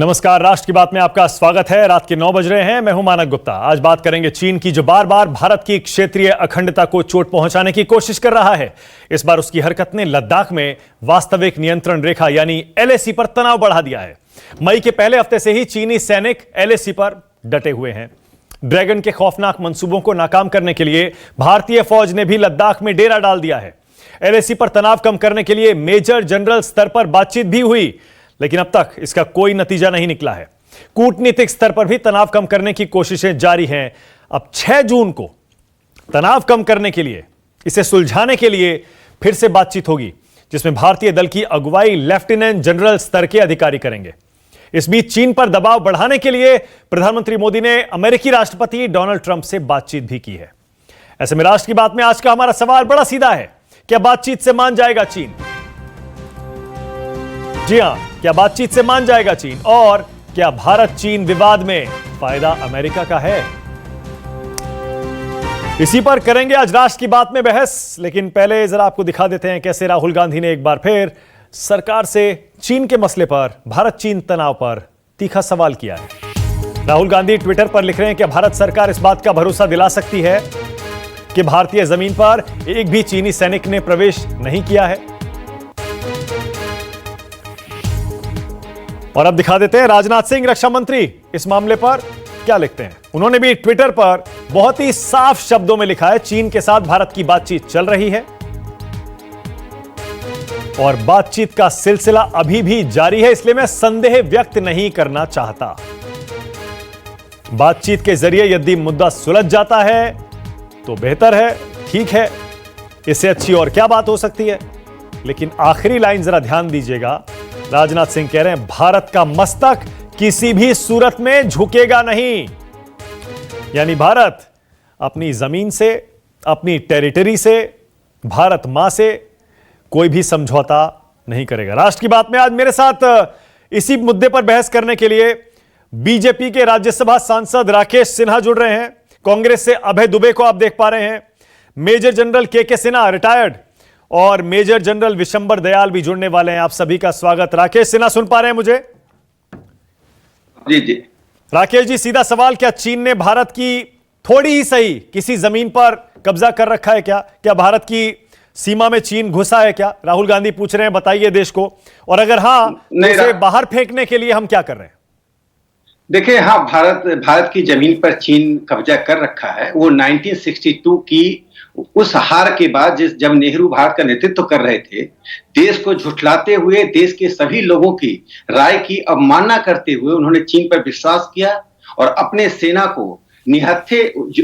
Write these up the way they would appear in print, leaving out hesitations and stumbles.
नमस्कार, राष्ट्र की बात में आपका स्वागत है। रात के 9 बज रहे हैं। मैं हूं मानक गुप्ता। आज बात करेंगे चीन की, जो बार बार भारत की क्षेत्रीय अखंडता को चोट पहुंचाने की कोशिश कर रहा है। इस बार उसकी हरकत ने लद्दाख में वास्तविक नियंत्रण रेखा यानी एलएसी पर तनाव बढ़ा दिया है। मई के पहले हफ्ते से ही चीनी सैनिक एलएसी पर डटे हुए हैं। ड्रैगन के खौफनाक मंसूबों को नाकाम करने के लिए भारतीय फौज ने भी लद्दाख में डेरा डाल दिया है। एलएसी पर तनाव कम करने के लिए मेजर जनरल स्तर पर बातचीत भी हुई, लेकिन अब तक इसका कोई नतीजा नहीं निकला है। कूटनीतिक स्तर पर भी तनाव कम करने की कोशिशें जारी हैं। अब 6 जून को तनाव कम करने के लिए, इसे सुलझाने के लिए फिर से बातचीत होगी, जिसमें भारतीय दल की अगुवाई लेफ्टिनेंट जनरल स्तर के अधिकारी करेंगे। इस बीच चीन पर दबाव बढ़ाने के लिए प्रधानमंत्री मोदी ने अमेरिकी राष्ट्रपति डोनाल्ड ट्रंप से बातचीत भी की है। ऐसे में राष्ट्र की बात में आज का हमारा सवाल बड़ा सीधा है, क्या बातचीत से मान जाएगा चीन? जी हां, क्या बातचीत से मान जाएगा चीन? और क्या भारत चीन विवाद में फायदा अमेरिका का है? इसी पर करेंगे आज राष्ट्र की बात में बहस। लेकिन पहले जरा आपको दिखा देते हैं कैसे राहुल गांधी ने एक बार फिर सरकार से चीन के मसले पर, भारत चीन तनाव पर तीखा सवाल किया है। राहुल गांधी ट्विटर पर लिख रहे हैं कि भारत सरकार इस बात का भरोसा दिला सकती है कि भारतीय जमीन पर एक भी चीनी सैनिक ने प्रवेश नहीं किया है। और अब दिखा देते हैं राजनाथ सिंह, रक्षा मंत्री, इस मामले पर क्या लिखते हैं। उन्होंने भी ट्विटर पर बहुत ही साफ शब्दों में लिखा है, चीन के साथ भारत की बातचीत चल रही है और बातचीत का सिलसिला अभी भी जारी है, इसलिए मैं संदेह व्यक्त नहीं करना चाहता। बातचीत के जरिए यदि मुद्दा सुलझ जाता है तो बेहतर है, ठीक है, इससे अच्छी और क्या बात हो सकती है। लेकिन आखिरी लाइन जरा ध्यान दीजिएगा। राजनाथ सिंह कह रहे हैं, भारत का मस्तक किसी भी सूरत में झुकेगा नहीं। यानी भारत अपनी जमीन से, अपनी टेरिटरी से, भारत मां से कोई भी समझौता नहीं करेगा। राष्ट्र की बात में आज मेरे साथ इसी मुद्दे पर बहस करने के लिए बीजेपी के राज्यसभा सांसद राकेश सिन्हा जुड़ रहे हैं। कांग्रेस से अभय दुबे को आप देख पा रहे हैं। मेजर जनरल के सिन्हा रिटायर्ड और मेजर जनरल विशंबर दयाल भी जुड़ने वाले हैं। आप सभी का स्वागत। राकेश सिन्हा, सुन पा रहे हैं मुझे? जी जी राकेश जी, सीधा सवाल, क्या चीन ने भारत की थोड़ी ही सही किसी जमीन पर कब्जा कर रखा है? क्या भारत की सीमा में चीन घुसा है क्या? राहुल गांधी पूछ रहे हैं, बताइए देश को। और अगर हाँ, तो उसे बाहर फेंकने के लिए हम क्या कर रहे हैं? देखिए, हाँ, भारत की जमीन पर चीन कब्जा कर रखा है। वो 1962 की उस हार के बाद, जब नेहरू भारत का नेतृत्व कर रहे थे, देश को झुठलाते हुए, देश के सभी लोगों की राय की अवमानना करते हुए उन्होंने चीन पर विश्वास किया और अपने सेना को निहत्थे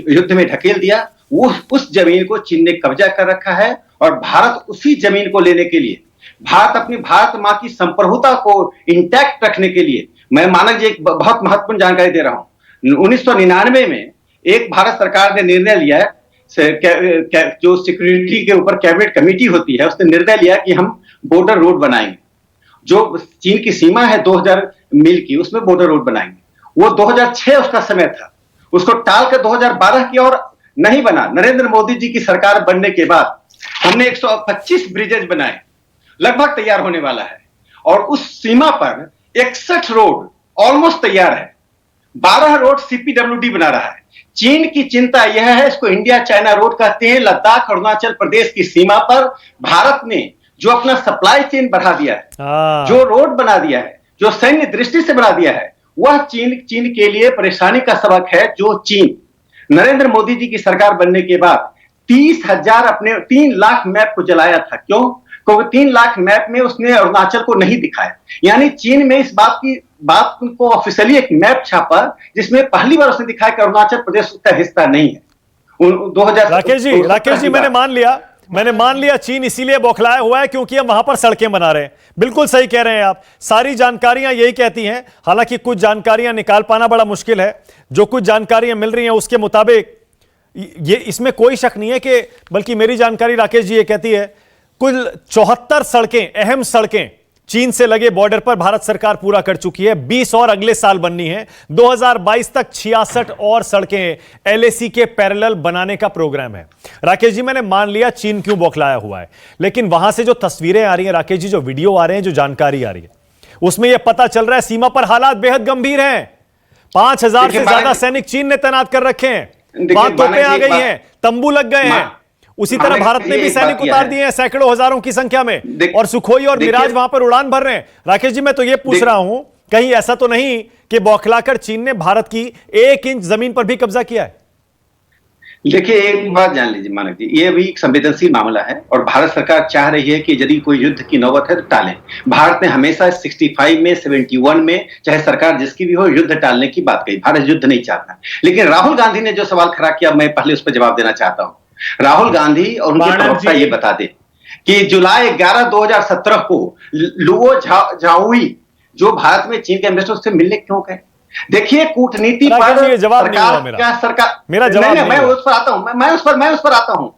युद्ध में ढकेल दिया। वो उस जमीन को चीन ने कब्जा कर रखा है और भारत उसी जमीन को लेने के लिए, भारत मां की संप्रभुता को इंटैक्ट रखने के लिए, मैं मानक जी एक बहुत महत्वपूर्ण जानकारी दे रहा हूं। 1999 में एक भारत सरकार ने निर्णय लिया है, जो सिक्योरिटी के ऊपर कैबिनेट कमेटी होती है, उसने निर्णय लिया कि हम बॉर्डर रोड बनाएंगे। जो चीन की सीमा है 2000 मील की, उसमें बॉर्डर रोड बनाएंगे। वो 2006 उसका समय था, उसको टालकर 2012 की और नहीं बना। नरेंद्र मोदी जी की सरकार बनने के बाद हमने 125 ब्रिजेज बनाए, लगभग तैयार होने वाला है। और उस सीमा पर 61 रोड ऑलमोस्ट तैयार है। 12 रोड सीपीडब्ल्यूडी बना रहा है। चीन की चिंता यह है, इसको इंडिया चाइना रोड कहते हैं। लद्दाख अरुणाचल प्रदेश की सीमा पर भारत ने जो अपना सप्लाई चेन बढ़ा दिया है, जो रोड बना दिया है, जो सैन्य दृष्टि से बना दिया है, वह चीन के लिए परेशानी का सबक है। जो चीन नरेंद्र मोदी जी की सरकार बनने के बाद 30,000 अपने 3 लाख मैप को जलाया था। क्यों? क्योंकि 3 लाख मैप में उसने अरुणाचल को नहीं दिखाया। यानी चीन में इस बात को ऑफिशियली एक मैप छापा, जिसमें पहली बार उसने दिखाया कि अरुणाचल प्रदेश उसका हिस्सा नहीं है। 2000 राकेश जी, मैंने मान लिया चीन इसीलिए बौखलाया हुआ है क्योंकि हम वहां पर सड़कें बना रहे हैं। बिल्कुल सही कह रहे हैं आप। सारी जानकारियां यही कहती हैं। हालांकि कुछ जानकारियां निकाल पाना बड़ा मुश्किल है। जो कुछ जानकारियां मिल रही हैं उसके मुताबिक ये, इसमें कोई शक नहीं है कि, बल्कि मेरी जानकारी राकेश जी ये कहती है, कुल 74 सड़कें, अहम सड़कें चीन से लगे बॉर्डर पर भारत सरकार पूरा कर चुकी है। 20 और अगले साल बननी है। 2022 तक 66 और सड़कें एलएसी के पैरेलल बनाने का प्रोग्राम है। राकेश जी, मैंने मान लिया चीन क्यों बौखलाया हुआ है, लेकिन वहां से जो तस्वीरें आ रही हैं राकेश जी, जो वीडियो आ रहे हैं, जो जानकारी आ रही है, उसमें यह पता चल रहा है सीमा पर हालात बेहद गंभीर हैं। 5,000 से ज्यादा सैनिक चीन ने तैनात कर रखे हैं, वहां तोपें आ गई हैं, तंबू लग गए हैं। उसी तरह भारत ने भी सैनिक उतार दिए हैं सैकड़ों हजारों की संख्या में, और सुखोई और मिराज वहां पर उड़ान भर रहे हैं। राकेश जी, मैं तो यह पूछ रहा हूं, कहीं ऐसा तो नहीं कि बौखलाकर चीन ने भारत की 1 इंच जमीन पर भी कब्जा किया है? देखिए, एक बात जान लीजिए मानक जी, ये भी एक संवेदनशील मामला है और भारत सरकार चाह रही है कि यदि कोई युद्ध की नौबत है तो टालें। भारत ने हमेशा 65 में, 71 में, चाहे सरकार जिसकी भी हो, युद्ध टालने की बात कही। भारत युद्ध नहीं चाहता। लेकिन राहुल गांधी ने जो सवाल खड़ा किया, मैं पहले उस पर जवाब देना चाहता हूं। राहुल गांधी और उनके प्रवक्ता ये बता दें कि जुलाई 11, 2017 को लुओ झाओई जो भारत में चीन के एम्बेसडर से मिलने क्यों गए? देखिए, कूटनीति पर जवाब नहीं हुआ मेरा। सरकार मेरा जवाब नहीं, मैं उस पर आता हूं, मैं उस पर आता हूं।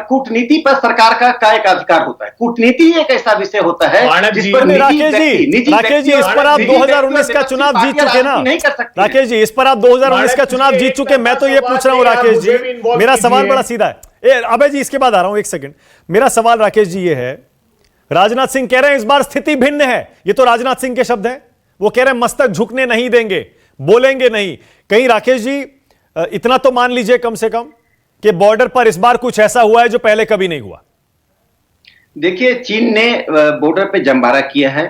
कूटनीति पर सरकार का एक अधिकार होता है। कूटनीति एक ऐसा विषय होता है जिस पर राकेश जी, इस पर आप 2019 का चुनाव जीत चुके ना। राकेश जी, इस पर आप 2019 का चुनाव जीत चुके। मैं तो ये पूछ रहा हूं राकेश जी, मेरा सवाल बड़ा सीधा है। अबे जी, इसके बाद आ रहा हूं, 1 सेकंड। मेरा सवाल राकेश जी ये है, राजनाथ सिंह कह रहे हैं इस बार स्थिति भिन्न है। ये तो राजनाथ सिंह के शब्द हैं। वो कह रहे हैं मस्तक झुकने नहीं देंगे, बोलेंगे नहीं। कहीं राकेश जी इतना तो मान लीजिए कम से कम कि बॉर्डर पर इस बार कुछ ऐसा हुआ है जो पहले कभी नहीं हुआ। देखिए, चीन ने बॉर्डर पे जमबारा किया है,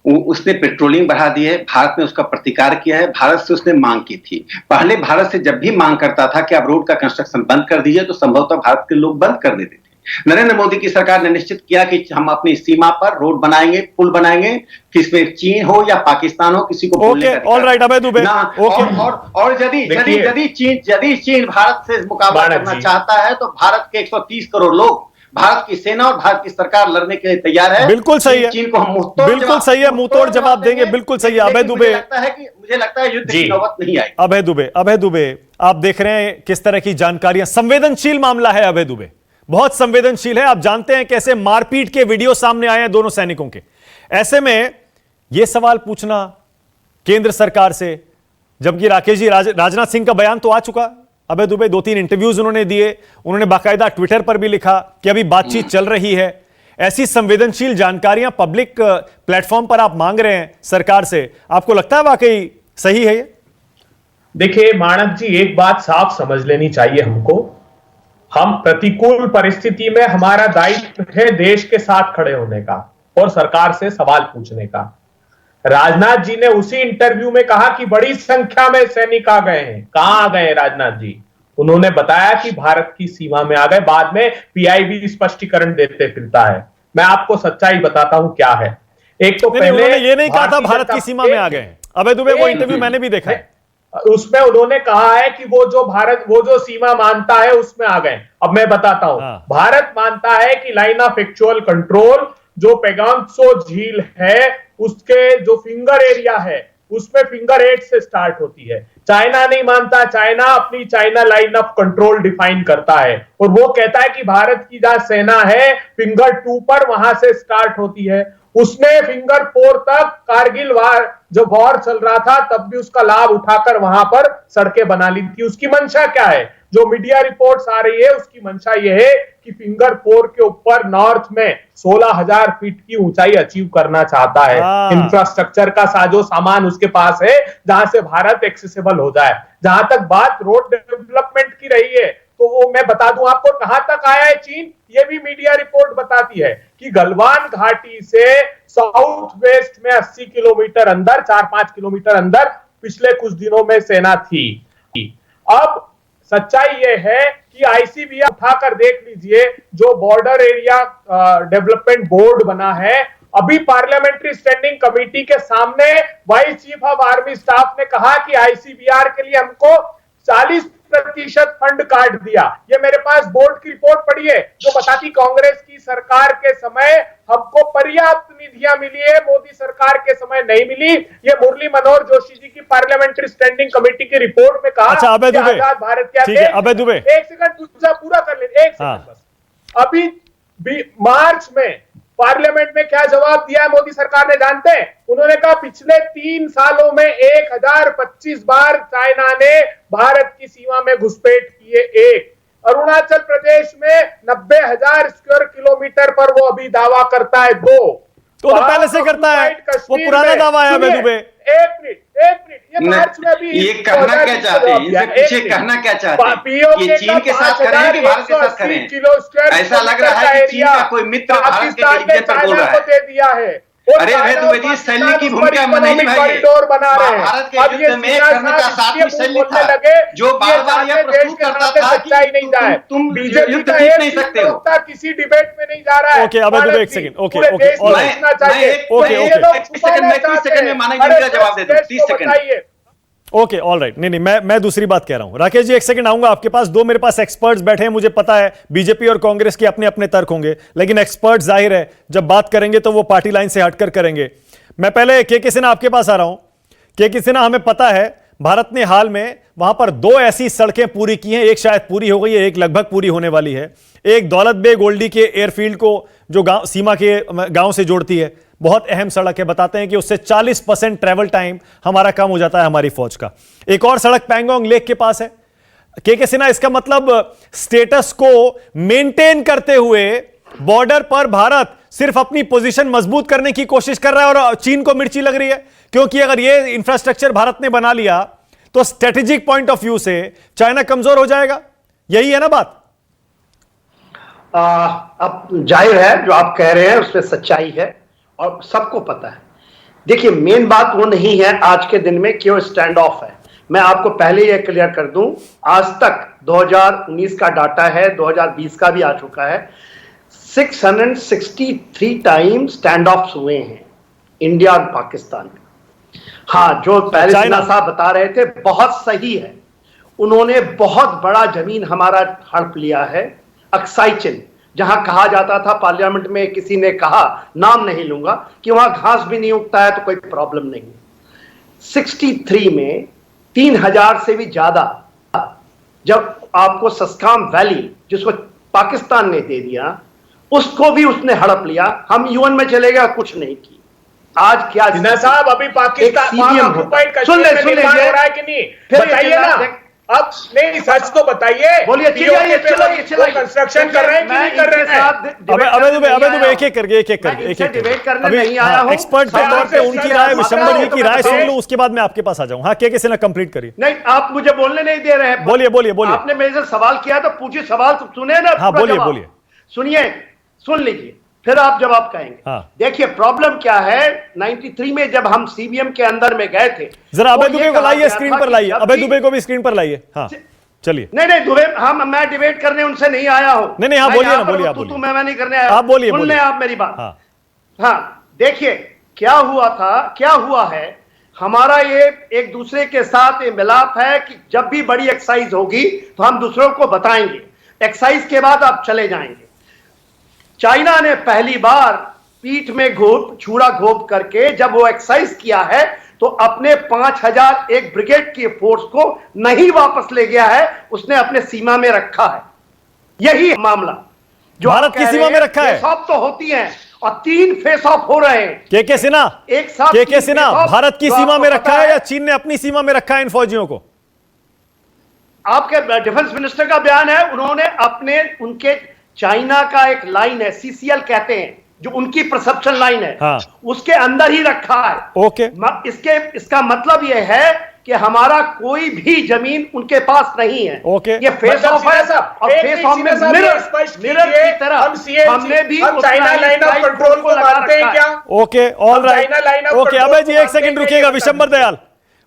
उसने पेट्रोलिंग बढ़ा दी है, भारत ने उसका प्रतिकार किया है। भारत से उसने मांग की थी। पहले भारत से जब भी मांग करता था कि आप रोड का कंस्ट्रक्शन बंद कर दीजिए, तो संभवतः भारत के लोग बंद कर देते थे। नरेंद्र मोदी की सरकार ने निश्चित किया कि हम अपनी सीमा पर रोड बनाएंगे, पुल बनाएंगे, किसमें चीन हो या पाकिस्तान हो, किसी को बोलने का ऑल राइट अभय दुबे। और यदि चीन भारत से मुकाबला करना चाहता है तो भारत के 130 करोड़ लोग, भारत की सेना और भारत की सरकार लड़ने के लिए तैयार है। बिल्कुल सही है, चीन को हम बिल्कुल सही है, मुंहतोड़ जवाब देंगे। बिल्कुल सही है अभय दुबे। मुझे लगता है युद्ध की नौबत नहीं आई। अभय दुबे, आप देख रहे हैं किस तरह की जानकारियां। संवेदनशील मामला है अभय दुबे, बहुत संवेदनशील है। आप जानते हैं कैसे मारपीट के वीडियो सामने आए हैं दोनों सैनिकों के। ऐसे में यह सवाल पूछना केंद्र सरकार से, जबकि राकेश जी, राजनाथ सिंह का बयान तो आ चुका। अभय दुबे 2-3 इंटरव्यूज उन्होंने दिए, उन्होंने बाकायदा ट्विटर पर भी लिखा कि अभी बातचीत चल रही है। ऐसी संवेदनशील जानकारियां पब्लिक प्लेटफॉर्म पर आप मांग रहे हैं सरकार से, आपको लगता है वाकई सही है ये? देखिए मानक जी, एक बात साफ समझ लेनी चाहिए हमको। हम प्रतिकूल परिस्थिति में हमारा दायित्व है देश के साथ खड़े होने का और सरकार से सवाल पूछने का। राजनाथ जी ने उसी इंटरव्यू में कहा कि बड़ी संख्या में सैनिक आ गए हैं। कहां आ गए राजनाथ जी? उन्होंने बताया कि भारत की सीमा में आ गए। बाद में पीआईबी स्पष्टीकरण देते फिरता है। मैं आपको सच्चाई बताता हूं क्या है। एक तो पहले उन्होंने ये नहीं कहा था भारत की सीमा में आ गए। अभय दुबे, वो इंटरव्यू मैंने भी देखा है, उसमें उन्होंने कहा है कि वो जो सीमा मानता है उसमें आ गए। अब मैं बताता हूं। भारत मानता है कि लाइन ऑफ एक्चुअल कंट्रोल जो पेगांग त्सो झील है उसके जो फिंगर एरिया है उसमें फिंगर 8 से स्टार्ट होती है। चाइना नहीं मानता। चाइना अपनी China line of control define करता है और वो कहता है कि भारत की जहां सेना है फिंगर 2 पर, वहां से स्टार्ट होती है। उसने फिंगर 4 तक कारगिल वार जो वॉर चल रहा था तब भी उसका लाभ उठाकर वहां पर सड़कें बना ली थी। उसकी मंशा क्या है? जो मीडिया रिपोर्ट्स आ रही है उसकी मंशा यह है कि फिंगर 4 के ऊपर नॉर्थ में 16,000 फीट की ऊंचाई अचीव करना चाहता है। इंफ्रास्ट्रक्चर का साजो सामान उसके पास है जहां से भारत एक्सेसिबल हो जाए। जहां तक बात रोड डेवलपमेंट की रही है तो वो मैं बता दूं आपको कहां तक आया है चीन। ये भी मीडिया रिपोर्ट बताती है कि गलवान घाटी से साउथ वेस्ट में 80 किलोमीटर अंदर, 4-5 किलोमीटर अंदर पिछले कुछ दिनों में सेना थी। अब सच्चाई यह है कि आईसीबीआर उठाकर देख लीजिए, जो बॉर्डर एरिया डेवलपमेंट बोर्ड बना है, अभी पार्लियामेंट्री स्टैंडिंग कमेटी के सामने vice chief of army staff ने कहा कि आईसीबीआर के लिए हमको 40% फंड काट दिया। ये मेरे पास बोर्ड की रिपोर्ट पड़ी है जो बताती कांग्रेस की सरकार के समय हमको पर्याप्त निधियां मिली है, मोदी सरकार के समय नहीं मिली। ये मुरली मनोहर जोशी जी की पार्लियामेंट्री स्टैंडिंग कमेटी की रिपोर्ट में कहा। अच्छा अभय दुबे, आजाद भारत क्या ठीक है अभय दुबे, एक सेकंड दूसरा पूरा कर ले, एक सेकंड बस। अभी मार्च में पार्लियामेंट में क्या जवाब दिया है मोदी सरकार ने जानते हैं? उन्होंने कहा पिछले 3 सालों में 1025 बार चाइना ने भारत की सीमा में घुसपैठ किए। एक अरुणाचल प्रदेश में 90,000 स्क्वायर किलोमीटर पर वो अभी दावा करता है। 2 तो पहले से करता है, वो पुराना दावा है अभय दुबे। एक मिनट ये मार्च में भी ये कहना क्या चाहते हैं, इनसे पीछे कहना क्या चाहते हैं कि चीन के साथ करें कि भारत के साथ करें? ऐसा लग रहा है कि चीन का कोई मित्र भारत के इज्जत पर बोल रहा है। दे दिया है। अरे अभय दुबे जी, सैन्य की भूमिका में नहीं भाई, बना रहे हैं। भारत के युद्ध में कर्म का साथी सैन्य था जो बार बार यह प्रस्तुत करता था कि तुम युद्ध जीत नहीं सकते हो। किसी डिबेट में नहीं जा रहा है। ओके अभय दुबे, एक सेकंड। ओके एक सेकंड में माना का जवाब दे दूं, 30 सेकंड। ओके ऑल राइट, नहीं मैं दूसरी बात कह रहा हूं। राकेश जी एक सेकंड आऊंगा आपके पास। दो मेरे पास एक्सपर्ट्स बैठे हैं, मुझे पता है बीजेपी और कांग्रेस के अपने अपने तर्क होंगे, लेकिन एक्सपर्ट जाहिर है जब बात करेंगे तो वो पार्टी लाइन से हटकर करेंगे। मैं पहले के सिन्हा आपके पास आ रहा हूं। के सिन्हा, हमें पता है भारत ने हाल में वहां पर दो ऐसी सड़कें पूरी की हैं, एक शायद पूरी हो गई है, एक लगभग पूरी होने वाली है। एक दौलत बेग ओल्डी के एयरफील्ड को जो गांव सीमा के गांव से जोड़ती है, बहुत अहम सड़क है। बताते हैं कि उससे 40% ट्रैवल टाइम हमारा कम हो जाता है हमारी फौज का। एक और सड़क पैंगोंग लेक के पास है। के सिन्हा, इसका मतलब स्टेटस को मेंटेन करते हुए बॉर्डर पर भारत सिर्फ अपनी पोजीशन मजबूत करने की कोशिश कर रहा है और चीन को मिर्ची लग रही है, क्योंकि अगर यह इंफ्रास्ट्रक्चर भारत ने बना लिया तो स्ट्रेटेजिक पॉइंट ऑफ व्यू से चाइना कमजोर हो जाएगा। यही है ना बात? अब जाहिर है जो आप कह रहे हैं उसमें सच्चाई है और सबको पता है। देखिए, मेन बात वो नहीं है आज के दिन में क्यों स्टैंड ऑफ है। मैं आपको पहले ये क्लियर कर दूं, आज तक 2019 का डाटा है, 2020 का भी आ चुका है, 663 टाइम स्टैंड ऑफ हुए हैं इंडिया और पाकिस्तान में। हाँ, जो पहले सिन्हा साहब बता रहे थे बहुत सही है। उन्होंने बहुत बड़ा जमीन हमारा हड़प लिया है, अक्साई चिन, जहां कहा जाता था, पार्लियामेंट में किसी ने कहा, नाम नहीं लूंगा, कि वहां घास भी नहीं उगता है तो कोई प्रॉब्लम नहीं। 63 में 3000 से भी ज्यादा, जब आपको सस्काम वैली जिसको पाकिस्तान ने दे दिया, उसको भी उसने हड़प लिया। हम यूएन में चले गए, कुछ नहीं की। आज क्या सिन्हा साहब, अभी पाकिस्तान सुन ले हो रहा है कि नहीं, बताइए ना। अब नहीं, सच तो बताइए। बोलिए, कंस्ट्रक्शन कर रहे हैं कि नहीं कर रहे हैं? अबे दुबे एक एक करके डिबेट करने नहीं आया हूं। एक्सपर्ट के तौर पे उनकी राय, विशंबर जी की राय सुन लूं, उसके बाद मैं आपके पास आ जाऊं। हाँ, के सिन्हा कंप्लीट करिए। नहीं, आप मुझे बोलने नहीं दे रहे हैं। बोलिए। आपने मेरे से सवाल किया तो पूछिए, सवाल तो सुने ना। हाँ, बोलिए। सुनिए, सुन लीजिए, फिर आप जवाब कहेंगे। हाँ। देखिए, प्रॉब्लम क्या है, 93 में जब हम सीबीएम के अंदर में गए थे, जरा अभय दुबे को लाइए स्क्रीन पर, लाइए अभय दुबे को भी स्क्रीन पर लाइए। हाँ, चलिए। नहीं दुबे, मैं डिबेट करने उनसे नहीं आया हूं। नहीं, हाँ बोलिए ना, बोलिए। तू मैं नहीं करने आया। आप बोलिए। सुन ले आप मेरी बात। हाँ, देखिए क्या हुआ है, हमारा ये एक दूसरे के साथ ये मिलाप है कि जब भी बड़ी एक्सरसाइज होगी तो हम दूसरों को बताएंगे, एक्सरसाइज के बाद आप चले जाएंगे। चाइना ने पहली बार पीठ में छुरा घोप करके जब वो एक्सरसाइज किया है तो अपने 5000 एक ब्रिगेड की फोर्स को नहीं वापस ले गया है, उसने अपने सीमा में रखा है। यही मामला जो भारत की सीमा में रखा है। फेस ऑफ तो होती हैं और 3 फेस ऑफ हो रहे हैं। के सिन्हा, एक साथ के सिन्हा, भारत की सीमा में रखा है या चीन ने अपनी सीमा में रखा है इन फौजियों को? आपके डिफेंस मिनिस्टर का बयान है, उन्होंने उनके चाइना का एक लाइन है, सीसीएल कहते हैं, जो उनकी परसेप्शन लाइन है। हाँ। उसके अंदर ही रखा है। ओके। इसका मतलब यह है कि हमारा कोई भी जमीन उनके पास नहीं है। ओके। ये फेस ऑफ है और फेस ऑफ में मिरर की तरह हमने भी चाइना लाइन ऑफ कंट्रोल को मानते हैं क्या? Okay, all right. ओके, अभय जी एक सेकंड रुकिएगा।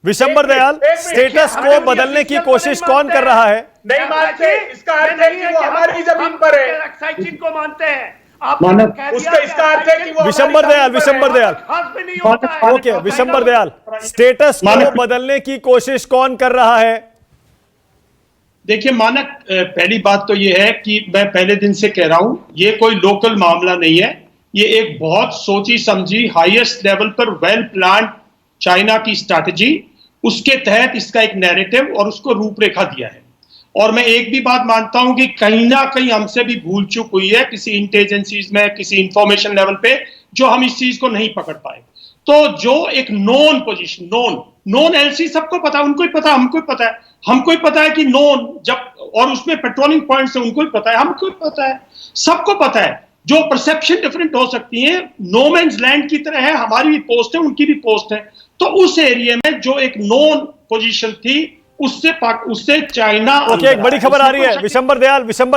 विशंबर दयाल, स्टेटस को बदलने की कोशिश कौन कर रहा है? नहीं मानते, इसका अर्थ है कि वो हमारी जमीन पर है। एक्साइजिंग को मानते हैं इसका अर्थ है कि वो विशंबर दयाल। ओके, विशंबर दयाल, स्टेटस को बदलने की कोशिश कौन कर रहा है? देखिए मानक, पहली बात तो ये है कि मैं पहले दिन से कह रहा हूं, ये कोई लोकल मामला नहीं है। ये एक बहुत सोची समझी, हाईएस्ट लेवल पर वेल प्लान्ड चाइना की स्ट्रैटेजी, उसके तहत इसका एक नैरेटिव और उसको रूपरेखा दिया है। और मैं एक भी बात मानता हूं कि कहीं ना कहीं हमसे भी भूल चूक हुई है किसी इंटेलिजेंसीज में, किसी इंफॉर्मेशन लेवल पे, जो हम इस चीज को नहीं पकड़ पाए। तो जो एक नोन पोजीशन, नोन एलसी सबको पता है, उनको ही पता, हमको ही पता है, हमको ही पता है कि नोन जब, और उसमें पेट्रोलिंग पॉइंट्स है, उनको ही पता है, हमको ही पता है, सबको पता है जो परसेप्शन डिफरेंट हो सकती है, नो मैन्स लैंड की तरह है, हमारी भी पोस्ट है, उनकी भी पोस्ट है। तो उस एरिया में जो एक नोन पोजीशन थी, उससे चाइना एक बड़ी खबर आ रही है। विशंबर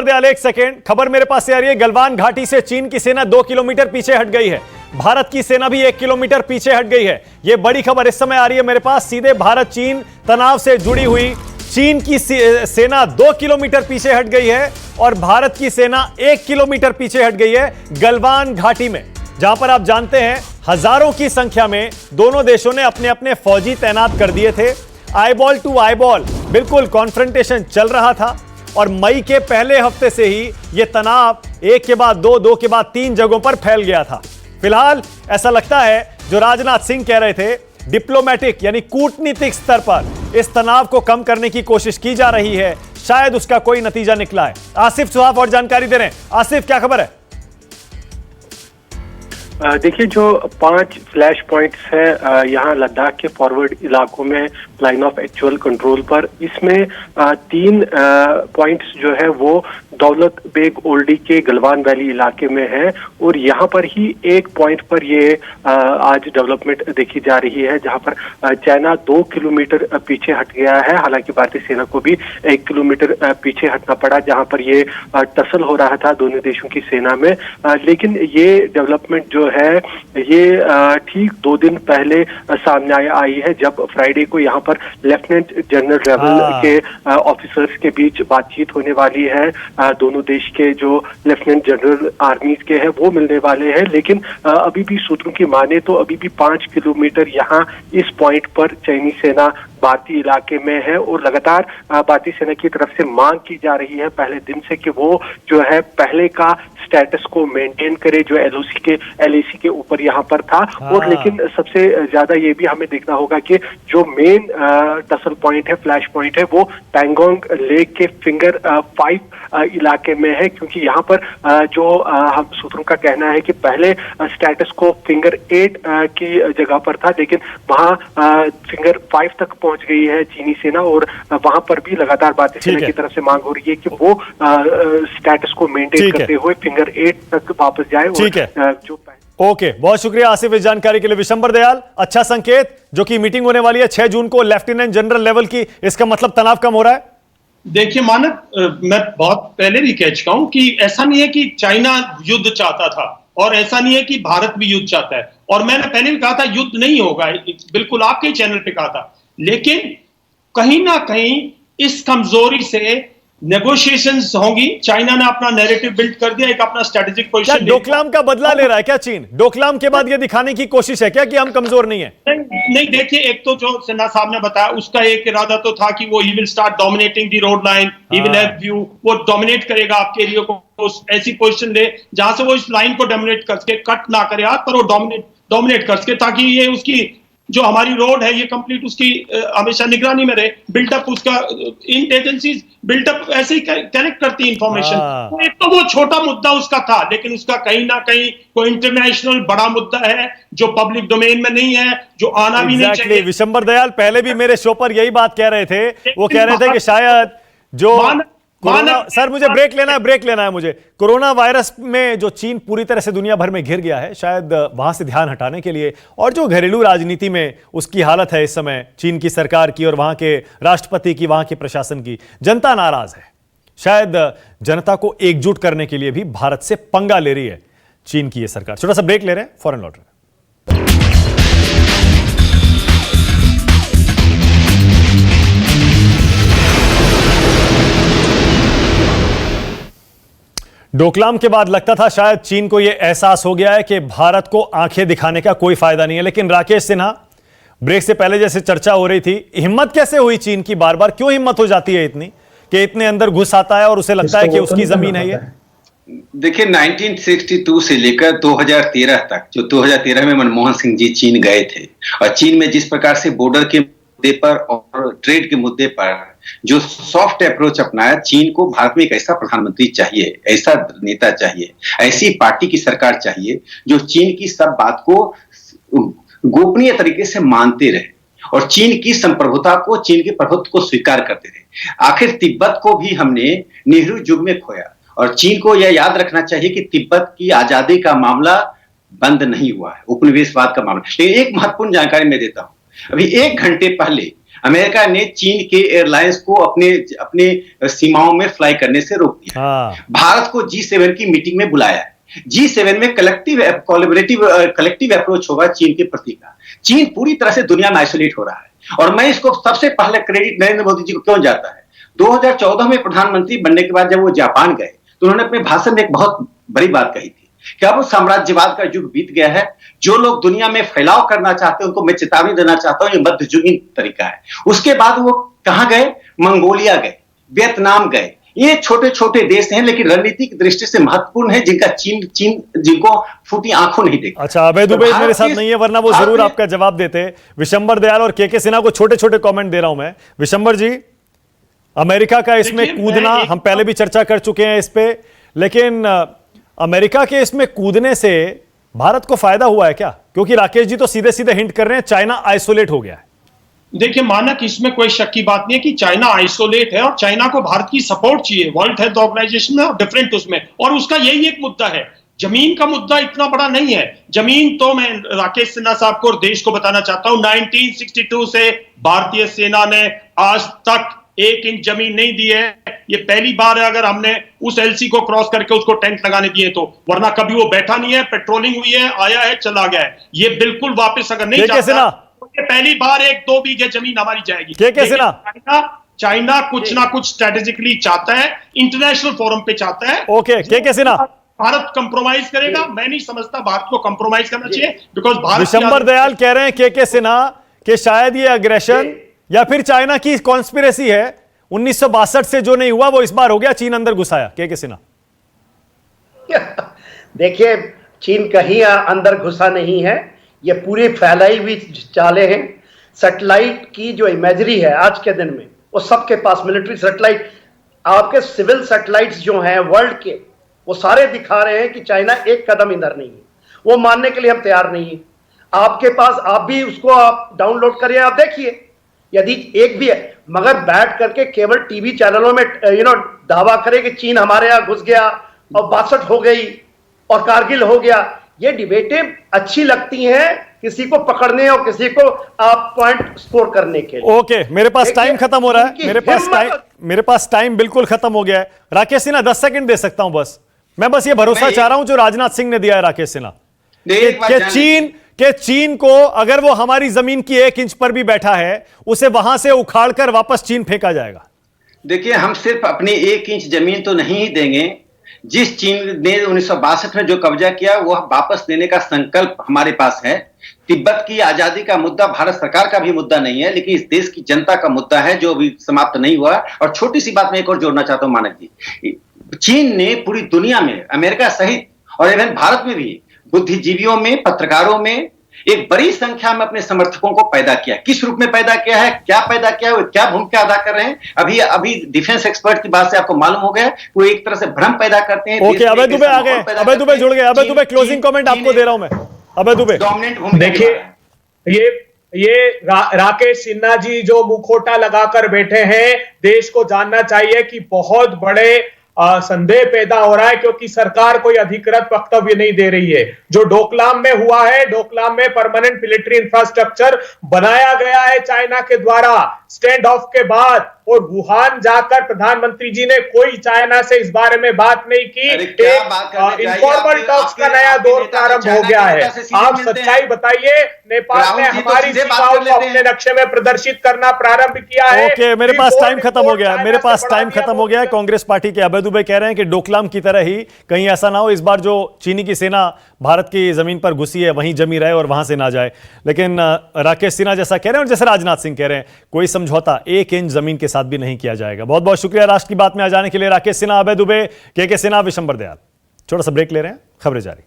दयाल एक सेकेंड, खबर मेरे पास से आ रही है। गलवान घाटी से चीन की सेना 2 किलोमीटर पीछे हट गई है। भारत की सेना भी 1 किलोमीटर पीछे हट गई है। यह बड़ी खबर इस समय आ रही है मेरे पास। सीधे भारत चीन तनाव से जुड़ी हुई चीन की सेना 2 किलोमीटर पीछे हट गई है और भारत की सेना 1 किलोमीटर पीछे हट गई है गलवान घाटी में, जहां पर आप जानते हैं हजारों की संख्या में दोनों देशों ने अपने अपने फौजी तैनात कर दिए थे। आईबॉल टू आईबॉल बिल्कुल कॉन्फ्रंटेशन चल रहा था और मई के पहले हफ्ते से ही यह तनाव एक के बाद दो के बाद 3 जगहों पर फैल गया था। फिलहाल ऐसा लगता है जो राजनाथ सिंह कह रहे थे, डिप्लोमेटिक यानी कूटनीतिक स्तर पर इस तनाव को कम करने की कोशिश की जा रही है, शायद उसका कोई नतीजा निकला है। आसिफ सुहाफ और जानकारी दे रहे हैं। आसिफ, क्या खबर है? देखिए, जो 5 फ्लैश पॉइंट्स है यहाँ लद्दाख के फॉरवर्ड इलाकों में लाइन ऑफ एक्चुअल कंट्रोल पर, इसमें 3 पॉइंट्स जो है वो दौलत बेग ओल्डी के गलवान वैली इलाके में है और यहाँ पर ही एक पॉइंट पर ये आज डेवलपमेंट देखी जा रही है, जहाँ पर चाइना 2 किलोमीटर पीछे हट गया है। हालांकि भारतीय सेना को भी 1 किलोमीटर पीछे हटना पड़ा, जहाँ पर ये टसल हो रहा था दोनों देशों की सेना में। लेकिन ये डेवलपमेंट जो है ये ठीक 2 दिन पहले सामने आई है, जब फ्राइडे को यहाँ पर लेफ्टिनेंट जनरल लेवल के ऑफिसर्स के बीच बातचीत होने वाली है। दोनों देश के जो लेफ्टिनेंट जनरल आर्मीज के हैं वो मिलने वाले हैं, लेकिन अभी भी सूत्रों की माने तो अभी भी 5 किलोमीटर यहाँ इस पॉइंट पर चाइनीज सेना भारतीय इलाके में है और लगातार भारतीय सेना की तरफ से मांग की जा रही है पहले दिन से कि वो जो है पहले का स्टेटस को मेंटेन करे जो LAC के ऊपर यहाँ पर था। और लेकिन सबसे ज्यादा ये भी हमें देखना होगा कि जो मेन टसल पॉइंट है, फ्लैश पॉइंट है, वो पैंगोंग लेक के फिंगर 5 इलाके में है, क्योंकि यहाँ पर जो हम सूत्रों का कहना है कि पहले स्टेटस को फिंगर 8 की जगह पर था, लेकिन वहाँ फिंगर 5 तक पहुंच गई है चीनी सेना और वहां पर भी लगातार भारतीय सेना की तरफ से मांग हो रही है कि वो स्टेटस को मेंटेन करते हुए फिंगर 8 तक वापस जाए। ठीक है, जो ओके, बहुत शुक्रिया आसिफ इस जानकारी के लिए। विशंबर दयाल, अच्छा संकेत जो कि मीटिंग होने वाली है 6 जून को लेफ्टिनेंट जनरल लेवल की, इसका मतलब तनाव कम हो रहा है? देखिए मानक, मैं बहुत पहले भी कह चुका हूं कि ऐसा नहीं है कि चाइना युद्ध चाहता था और ऐसा नहीं है कि भारत भी युद्ध चाहता है, और मैंने पहले भी कहा था युद्ध नहीं होगा, बिल्कुल आपके चैनल पे कहा था। लेकिन कहीं ना कहीं इस कमजोरी से नेगोशिएशंस होंगी। चाइना ने अपना नैरेटिव बिल्ड कर दिया, एक अपना स्ट्रेटेजिक पोजीशन। डोकलाम का बदला ले रहा है क्या चीन? डोकलाम के बाद ये दिखाने की कोशिश है क्या कि हम कमजोर नहीं है? नहीं, देखिए, एक तो जो सिन्हा साहब ने बताया उसका एक इरादा तो था कि वो he will start dominating the road line, he will have view, वो डोमिनेट करेगा आपके एरिया को, ऐसी पोजीशन ले जहां से वो इस लाइन को डोमिनेट करके कट ना करे हाथ पर, वो डोमिनेट कर सके, ताकि ये उसकी जो हमारी रोड है ये कंप्लीट उसकी हमेशा निगरानी में रहे। बिल्डअप उसका इंटेलिजेंसीज बिल्डअप ऐसे ही कनेक्ट करती इंफॉर्मेशन। तो एक तो वो छोटा मुद्दा उसका था, लेकिन उसका कहीं ना कहीं कोई इंटरनेशनल बड़ा मुद्दा है जो पब्लिक डोमेन में नहीं है, जो आना भी नहीं चाहिए। विशंबर दयाल पहले भी मेरे शो पर यही बात कह रहे थे, वो कह रहे थे कि शायद जो सर मुझे ब्रेक लेना है मुझे। कोरोना वायरस में जो चीन पूरी तरह से दुनिया भर में घिर गया है, शायद वहां से ध्यान हटाने के लिए, और जो घरेलू राजनीति में उसकी हालत है इस समय चीन की सरकार की और वहां के राष्ट्रपति की, वहां के प्रशासन की, जनता नाराज है। शायद जनता को एकजुट करने के लिए भी भारत से पंगा ले रही है चीन की यह सरकार। छोटा सा ब्रेक ले रहे हैं, फौरन लौट रहे हैं। डोकलाम के बाद लगता था शायद चीन को यह एहसास हो गया है कि भारत को आंखें दिखाने का कोई फायदा नहीं है, लेकिन राकेश सिन्हा, ब्रेक से पहले जैसे चर्चा हो रही थी, हिम्मत कैसे हुई चीन की? बार बार क्यों हिम्मत हो जाती है इतनी कि इतने अंदर घुस आता है और उसे लगता है कि उसकी जमीन है ये? देखिए 1962 से लेकर 2013 तक, जो 2013 में मनमोहन सिंह जी चीन गए थे, और चीन में जिस प्रकार से बॉर्डर के मुद्दे पर और ट्रेड के मुद्दे पर जो सॉफ्ट अप्रोच अपनाया, चीन को भारत में एक ऐसा प्रधानमंत्री चाहिए, ऐसा नेता चाहिए, ऐसी पार्टी की सरकार चाहिए जो चीन की सब बात को गोपनीय तरीके से मानते रहे और चीन की संप्रभुता को, चीन के प्रभुत्व को स्वीकार करते रहे। आखिर तिब्बत को भी हमने नेहरू युग में खोया और चीन को यह याद रखना चाहिए कि तिब्बत की आजादी का मामला बंद नहीं हुआ है, उपनिवेशवाद का मामला। लेकिन एक महत्वपूर्ण जानकारी मैं देता हूं, अभी 1 घंटे पहले अमेरिका ने चीन के एयरलाइंस को अपने सीमाओं में फ्लाई करने से रोक दिया। भारत को G7 की मीटिंग में बुलाया है। G7 में कलेक्टिव अप्रोच होगा चीन के प्रति का। चीन पूरी तरह से दुनिया में आइसोलेट हो रहा है और मैं इसको सबसे पहले क्रेडिट नरेंद्र मोदी जी को क्यों जाता है। 2014 में प्रधानमंत्री बनने के बाद जब वो जापान गए तो उन्होंने अपने भाषण में एक बहुत बड़ी बात कही थी कि अब साम्राज्यवाद का युग बीत गया है, जो लोग दुनिया में फैलाव करना चाहते हैं उनको मैं चेतावनी देना चाहता हूं, ये मध्ययुगीन तरीका है। उसके बाद वो कहां गए, मंगोलिया गए, वियतनाम गए। ये छोटे छोटे देश हैं लेकिन रणनीतिक दृष्टि से महत्वपूर्ण है, जिनका चीन जिनको फूटी आंखों नहीं देखता। अच्छा, अभय दुबे मेरे साथ नहीं है, वरना वो जरूर आपका जवाब देते। विशंबर दयाल और के सिन्हा को छोटे छोटे कमेंट दे रहा हूं मैं। विशंबर जी, अमेरिका का इसमें कूदना, हम पहले भी चर्चा कर चुके हैं इस पे, लेकिन अमेरिका के इसमें कूदने से भारत को फायदा हुआ है क्या? क्योंकि राकेश जी तो सीधे सीधे हिंट कर रहे हैं चाइना आइसोलेट हो गया है। देखिए मानक, इसमें कोई शक की बात नहीं है कि चाइना आइसोलेट है और चाइना को भारत की सपोर्ट चाहिए वर्ल्ड हेल्थ ऑर्गेनाइजेशन में और डिफरेंट उसमें, और उसका यही एक मुद्दा है। जमीन का मुद्दा इतना बड़ा नहीं है। जमीन तो मैं राकेश सिन्हा साहब को और देश को बताना चाहता हूं, 1962 से भारतीय सेना ने आज तक 1 इंच जमीन नहीं दी है। ये पहली बार है अगर हमने उस एलसी को क्रॉस करके उसको टेंट लगाने दिए तो, वरना कभी वो बैठा नहीं है, पेट्रोलिंग हुई है, आया है, चला गया है। ये बिल्कुल वापस अगर नहीं जाता तो ये पहली बार 1-2 बीघे जमीन हमारी जाएगी। चाइना कुछ ना कुछ स्ट्रेटेजिकली चाहता है, इंटरनेशनल फोरम पे चाहता है। ओके, भारत कंप्रोमाइज करेगा? मैं नहीं समझता भारत को कंप्रोमाइज करना चाहिए, बिकॉज भारत। विशंबर दयाल कह रहे हैं के सिन्हा कि शायद ये अग्रेशन या फिर चाइना की कॉन्स्पिरेसी है, 1962 से जो नहीं हुआ वो इस बार हो गया, चीन अंदर घुसाया। के सिन्हा, देखिए, चीन कहीं अंदर घुसा नहीं है, ये पूरी फैलाई हुई चालें हैं। सैटेलाइट की जो इमेजरी है आज के दिन में, वो सबके पास मिलिट्री सैटेलाइट, आपके सिविल सैटेलाइट्स जो हैं वर्ल्ड के, वो सारे दिखा रहे हैं कि चाइना एक कदम इधर नहीं है। वो मानने के लिए हम तैयार नहीं है। आपके पास, आप भी उसको आप डाउनलोड करिए, आप देखिए, यदि एक भी है, मगर बैठ करके केवल टीवी चैनलों में दावा करे कि चीन हमारे यहां घुस गया और 62 हो गई और कारगिल हो गया, ये डिबेटें अच्छी लगती हैं किसी को पकड़ने और किसी को आप पॉइंट स्कोर करने के लिए। ओके, मेरे पास टाइम खत्म हो रहा है, मेरे पास टाइम बिल्कुल खत्म हो गया है। राकेश सिन्हा 10 सेकंड दे सकता हूं बस, मैं बस ये भरोसा चाह रहा हूं जो राजनाथ सिंह ने दिया है राकेश सिन्हा, कि चीन को अगर वो हमारी जमीन की 1 इंच पर भी बैठा है, उसे वहां से उखाड़कर वापस चीन फेंका जाएगा। देखिए, हम सिर्फ अपनी 1 इंच जमीन तो नहीं ही देंगे। जिस चीन ने 1962 में जो कब्जा किया वह वापस देने का संकल्प हमारे पास है। तिब्बत की आजादी का मुद्दा भारत सरकार का भी मुद्दा नहीं है, लेकिन इस देश की जनता का मुद्दा है जो अभी समाप्त नहीं हुआ। और छोटी सी बात मैं एक और जोड़ना चाहता हूं मानक जी, चीन ने पूरी दुनिया में, अमेरिका सहित और इवन भारत में भी, बुद्धिजीवियों में, पत्रकारों में एक बड़ी संख्या में अपने समर्थकों को पैदा किया। किस रूप में पैदा किया है, क्या पैदा किया है, क्या भूमिका अदा कर रहे हैं, अभी डिफेंस एक्सपर्ट की बात से आपको मालूम हो गया, वो एक तरह से भ्रम पैदा करते हैं। ओके, अभय दुबे आ गए, अभय दुबे जुड़ गए। अभय दुबे, क्लोजिंग कमेंट आपको दे रहा हूं मैं। अभय दुबे, डोमिनेंट भूमिका। देखिए, ये राकेश सिन्हा जी जो मुखोटा लगाकर बैठे हैं, देश को जानना चाहिए कि बहुत बड़े संदेह पैदा हो रहा है, क्योंकि सरकार कोई अधिकृत वक्तव्य नहीं दे रही है। जो डोकलाम में हुआ है, डोकलाम में परमानेंट मिलिट्री इंफ्रास्ट्रक्चर बनाया गया है चाइना के द्वारा स्टैंड ऑफ के बाद, और वुहान जाकर प्रधानमंत्री जी ने कोई चाइना से इस बारे में बात नहीं की। इनफॉर्मल टॉक्स का नया दौर प्रारंभ हो गया है। आप सच्चाई बताइए, नेपाल ने हमारी सीमाओं को अपने नक्शे में प्रदर्शित करना प्रारंभ किया है। ओके, मेरे पास टाइम खत्म हो गया, मेरे पास टाइम खत्म हो गया। कांग्रेस पार्टी के अभय दुबे कह रहे हैं कि डोकलाम की तरह ही कहीं ऐसा ना हो इस बार जो चीनी की सेना भारत की जमीन पर घुसी है वहीं जमी रहे और वहां से ना जाए। लेकिन राकेश सिन्हा जैसा कह रहे हैं और जैसे राजनाथ सिंह कह रहे हैं, कोई समझौता 1 इंच जमीन के साथ भी नहीं किया जाएगा। बहुत बहुत शुक्रिया राष्ट्र की बात में आ जाने के लिए राकेश सिन्हा, अभय दुबे, के सिन्हा, विशंबर दयाल। छोटा सा ब्रेक ले रहे हैं, खबरें जारी।